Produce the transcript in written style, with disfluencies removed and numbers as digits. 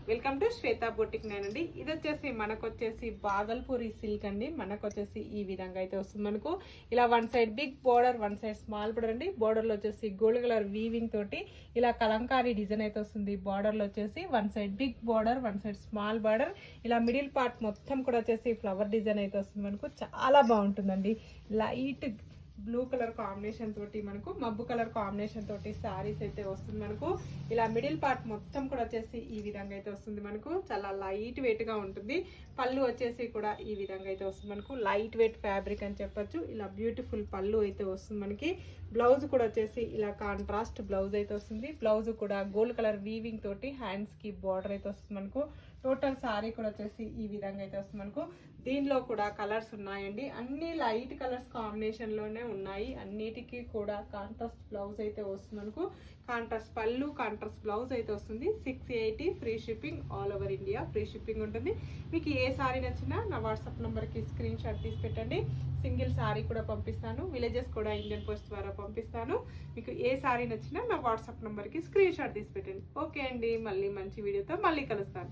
Welcome to Shweta boutique నేనండి. ఇది వచ్చేసి మనకు వచ్చేసి బాగల్పూరి సిల్క్ అండి. మనకు వచ్చేసి ఈ విధంగా అయితే వస్తుంది. మనకు ఇలా one side big border, one side small border అండి. బోర్డర్ లో వచ్చేసి గోల్డ్ కలర్ వీవింగ్ తోటి ఇలా కలంకారీ డిజైన్ అయితే వస్తుంది. బార్డర్ లో వచ్చేసి one side big border, one side small border, ఇలా మిడిల్ పార్ట్ మొత్తం కూడా వచ్చేసి ఫ్లవర్ డిజైన్ అయితే వస్తుంది. మనకు చాలా బాగుంటుందండి. లైట్ బ్లూ కలర్ కాంబినేషన్ తోటి మనకు మబ్బు కలర్ కాంబినేషన్ తోటి శారీస్ అయితే వస్తుంది. మనకు ఇలా మిడిల్ పార్ట్ మొత్తం కూడా వచ్చేసి ఈ విధంగా అయితే వస్తుంది. మనకు చాలా లైట్ వెయిట్ గా ఉంటుంది. పళ్ళు వచ్చేసి కూడా ఈ విధంగా అయితే వస్తుంది. మనకు లైట్ వెయిట్ ఫ్యాబ్రిక్ అని చెప్పొచ్చు. ఇలా బ్యూటిఫుల్ పళ్ళు అయితే వస్తుంది. మనకి బ్లౌజ్ కూడా వచ్చేసి ఇలా కాంట్రాస్ట్ బ్లౌజ్ అయితే వస్తుంది. బ్లౌజ్ కూడా గోల్డ్ కలర్ వీవింగ్ తోటి హ్యాండ్స్ కి బార్డర్ అయితే వస్తుంది. మనకు టోటల్ సారీ కూడా వచ్చేసి ఈ విధంగా అయితే వస్తుంది. మనకు దీనిలో కూడా కలర్స్ ఉన్నాయండి. అన్ని లైట్ కలర్స్ కాంబినేషన్ లోనే ఉన్నాయి. అన్నిటికీ కూడా కాంట్రాస్ట్ బ్లౌజ్ అయితే వస్తుంది. మనకు కాంట్రాస్ట్ పళ్ళు, కాంట్రాస్ట్ బ్లౌజ్ అయితే వస్తుంది. 680 free shipping, all over India free shipping ఉంటుంది. మీకు ఏ సారీ నచ్చినా నా వాట్సాప్ నంబర్కి స్క్రీన్ షాట్ తీసి పెట్టండి. సింగిల్ సారీ కూడా పంపిస్తాను. విలేజెస్ కూడా ఇండియన్ పోస్ట్ ద్వారా పంపిస్తాను. మీకు ఏ సారీ నచ్చినా నా వాట్సాప్ నంబర్కి స్క్రీన్ షాట్ తీసి పెట్టండి. ఓకే అండి, మళ్ళీ మంచి వీడియోతో మళ్ళీ కలుస్తాను.